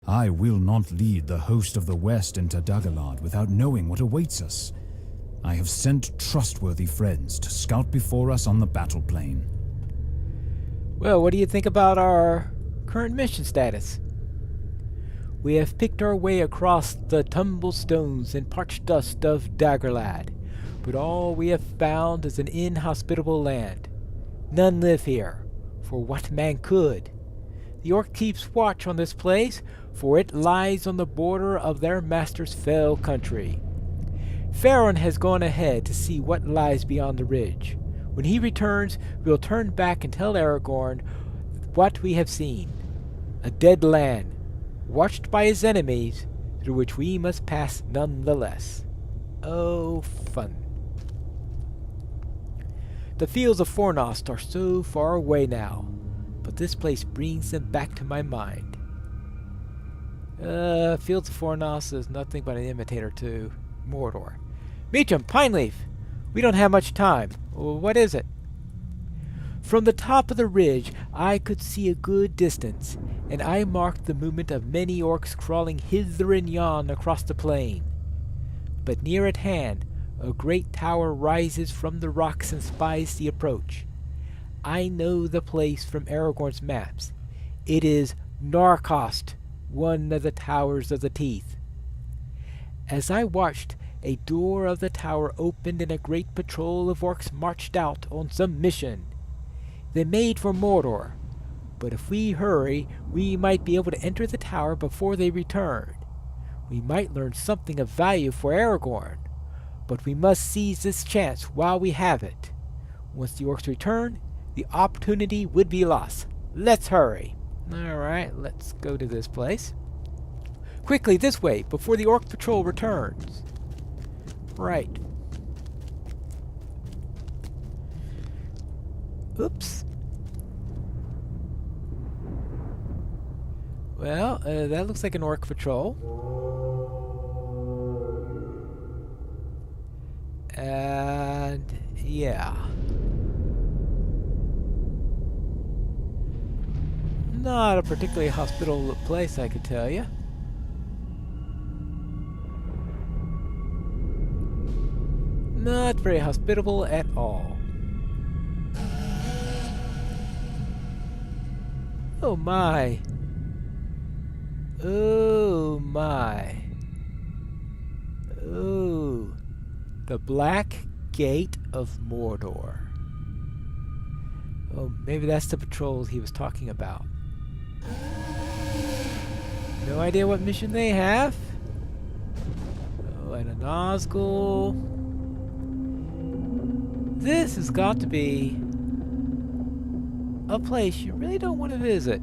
I will not lead the host of the West into Daggerlad without knowing what awaits us. I have sent trustworthy friends to scout before us on the battle plane. Well, what do you think about our current mission status? We have picked our way across the tumble stones and parched dust of Daggerlad, but all we have found is an inhospitable land. None live here, for what man could? The orc keeps watch on this place, for it lies on the border of their master's fell country. Faron has gone ahead to see what lies beyond the ridge. When he returns, we'll turn back and tell Aragorn what we have seen. A dead land, watched by his enemies, through which we must pass nonetheless. Oh, fun. The fields of Fornost are so far away now, but this place brings them back to my mind. Fields of Fornost is nothing but an imitator to Mordor. Meacham, Pineleaf! We don't have much time. What is it? From the top of the ridge, I could see a good distance, and I marked the movement of many orcs crawling hither and yon across the plain. But near at hand, a great tower rises from the rocks and spies the approach. I know the place from Aragorn's maps. It is Narcost, one of the towers of the Teeth. As I watched, a door of the tower opened and a great patrol of orcs marched out on some mission. They made for Mordor, but if we hurry, we might be able to enter the tower before they return. We might learn something of value for Aragorn, but we must seize this chance while we have it. Once the orcs return, the opportunity would be lost. Let's hurry. Alright, let's go to this place. Quickly, this way, before the orc patrol returns. Right. Oops. Well, that looks like an orc patrol. And yeah. Not a particularly hospitable place, I could tell you. Not very hospitable at all. Oh my. Oh my. Oh. The Black Gate of Mordor. Oh, maybe that's the patrol he was talking about. No idea what mission they have. Oh, and a Nazgul. This has got to be a place you really don't want to visit.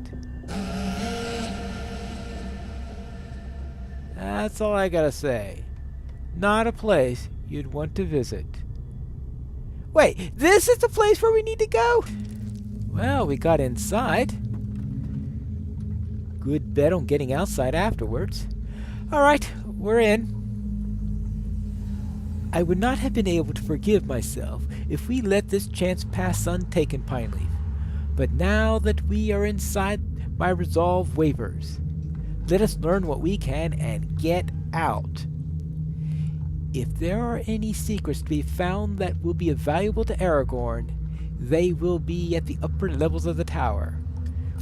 That's all I gotta say. Not a place you'd want to visit. Wait, this is the place where we need to go? Well, we got inside. Good bet on getting outside afterwards. Alright, we're in. I would not have been able to forgive myself if we let this chance pass untaken, Pineleaf. But now that we are inside, my resolve wavers. Let us learn what we can and get out. If there are any secrets to be found that will be valuable to Aragorn, they will be at the upper levels of the tower.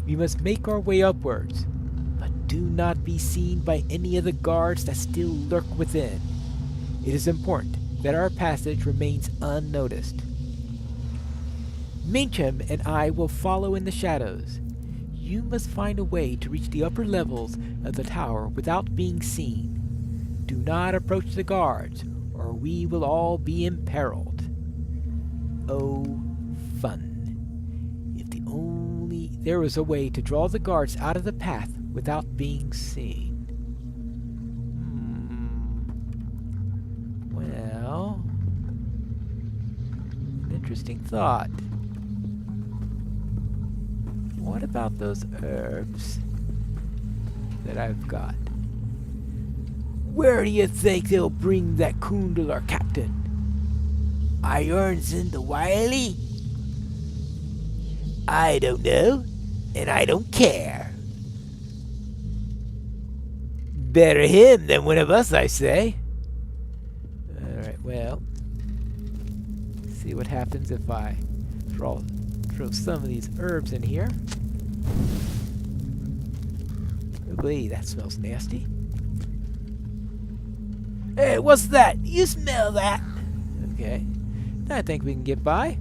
We must make our way upwards, but do not be seen by any of the guards that still lurk within. It is important that our passage remains unnoticed. Meacham and I will follow in the shadows. You must find a way to reach the upper levels of the tower without being seen. Do not approach the guards, or we will all be imperiled. Oh, fun. If only there was a way to draw the guards out of the path without being seen. Well, an interesting thought. What about those herbs that I've got? Where do you think they'll bring that Kundal, our captain? Irons in the Wily? I don't know, and I don't care. Better him than one of us, I say. Alright, well. See what happens if I throw some of these herbs in here. Ooh, that smells nasty. Hey, what's that? You smell that? Okay. I think we can get by.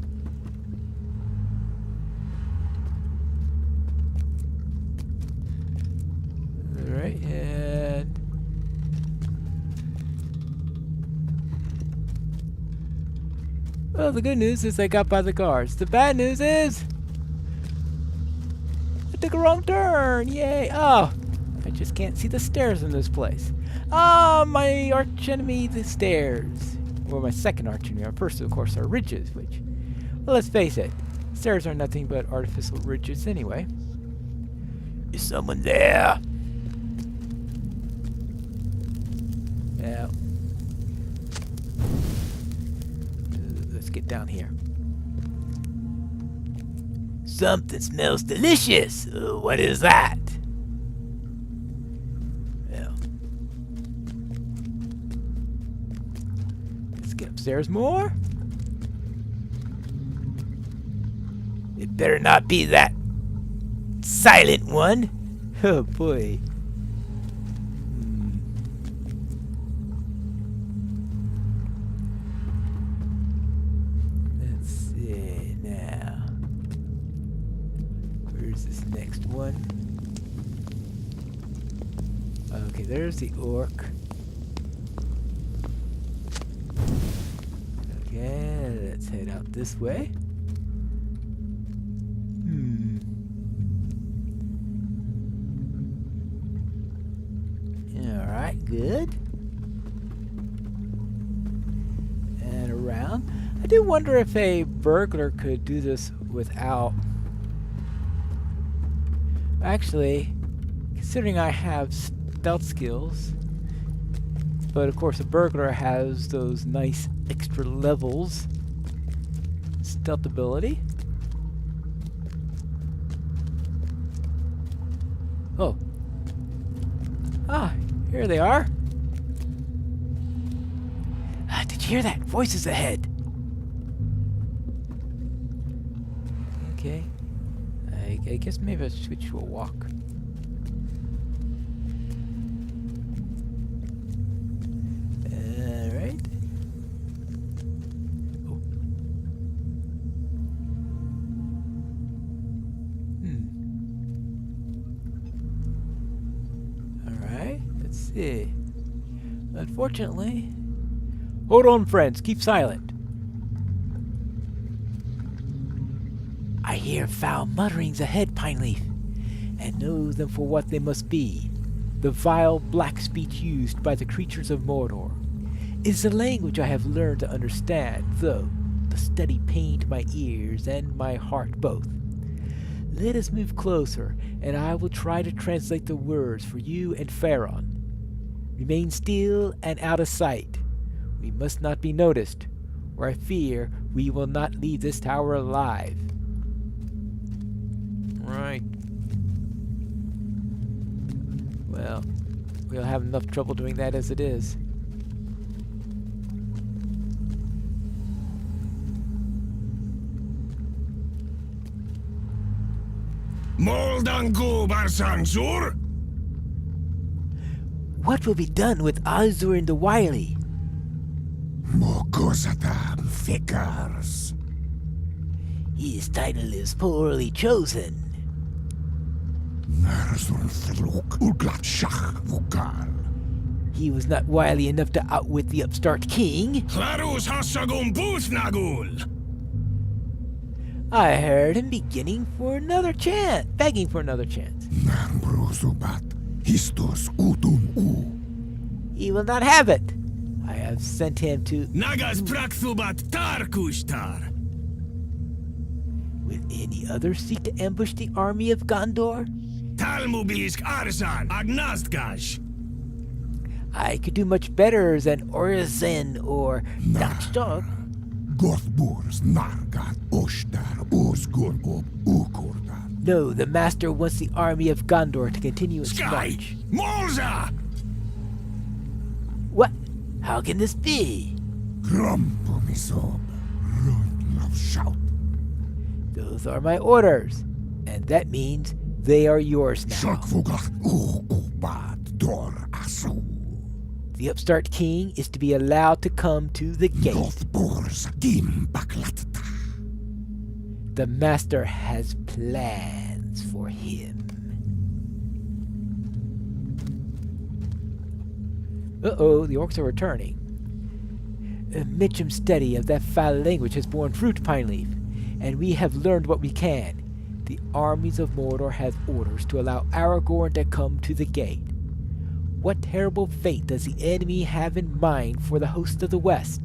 Alright, and... well, the good news is I got by the guards. The bad news is... I took a wrong turn! Yay! Oh! I just can't see the stairs in this place. Ah, my arch enemy, the stairs. Or my second arch enemy. Our first, of course, are ridges, which... well, let's face it. Stairs are nothing but artificial ridges anyway. Is someone there? Yeah. Let's get down here. Something smells delicious. What is that? Well, let's get upstairs more. It better not be that silent one. Oh boy. Let's see now. Where's this next one? Okay, there's the orc. Okay, let's head out this way. Alright, good. And around. I do wonder if a burglar could do this without... actually, considering I have stealth skills, but of course a burglar has those nice extra levels. Stealth ability. Oh. Ah, here they are. Ah, did you hear that? Voices ahead. Okay. I guess maybe I'll switch to a walk. Alright. Oh. Alright, let's see. Unfortunately... hold on, friends. Keep silent. I hear foul mutterings ahead, Pineleaf, and know them for what they must be. The vile black speech used by the creatures of Mordor. It is a language I have learned to understand, though the study pained my ears and my heart both. Let us move closer, and I will try to translate the words for you and Faron. Remain still and out of sight. We must not be noticed, or I fear we will not leave this tower alive. Right. Well, we'll have enough trouble doing that as it is. Moldangu Barsansur? What will be done with Azur and the Wily? Mokosatam Fikars. His title is poorly chosen. He was not wily enough to outwit the upstart king. Clarus Hassagum Buthnagul. I heard him begging for another chance. He will not have it. I have sent him to... Nagas Prakthubat Tarkushtar. Will any others seek to ambush the army of Gondor? Talmubisk Arzan Agnastgash. I could do much better than Orzin or Dachstog. Gothburs Nargat Oshtar Osgun Ob Ukurdar. No, the master wants the army of Gondor to continue its Sky! march. Molza! How can this be? Grumpumisob. Rundlav shout. Those are my orders, and that means they are yours now. Shakfugach ubad dor asu. The upstart king is to be allowed to come to the gate. Lothbors dim baklatta. The master has plans for him. Uh-oh, the orcs are returning. Mitchum's study of that foul language has borne fruit, Pineleaf, and we have learned what we can. The armies of Mordor have orders to allow Aragorn to come to the gate. What terrible fate does the enemy have in mind for the host of the West?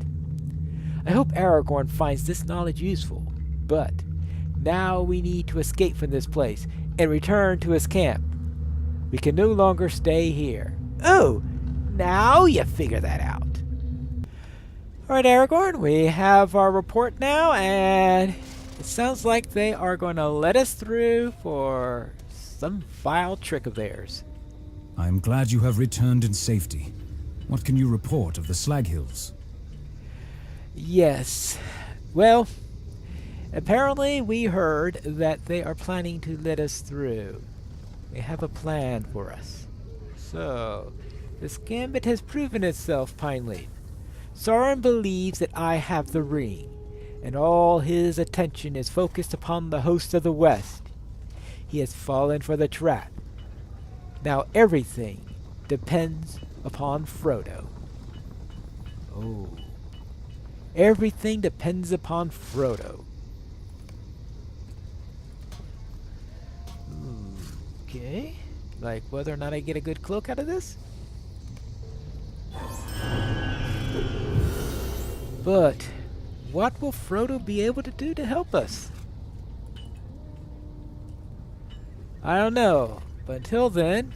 I hope Aragorn finds this knowledge useful, but now we need to escape from this place and return to his camp. We can no longer stay here. Oh, now you figure that out. Alright, Aragorn, we have our report now, and it sounds like they are going to let us through for some vile trick of theirs. I am glad you have returned in safety. What can you report of the Slag Hills? Yes. Well, apparently we heard that they are planning to let us through. They have a plan for us. So, this gambit has proven itself, Pineleaf. Sauron believes that I have the ring, and all his attention is focused upon the host of the West. He has fallen for the trap. Now everything depends upon Frodo. Oh. Everything depends upon Frodo. Okay. Like whether or not I get a good cloak out of this? But what will Frodo be able to do to help us? I don't know. But until then,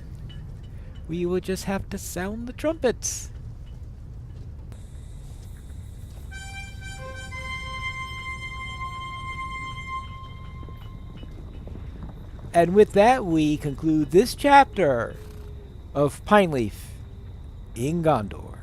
we will just have to sound the trumpets. And with that, we conclude this chapter of Pineleaf in Gondor.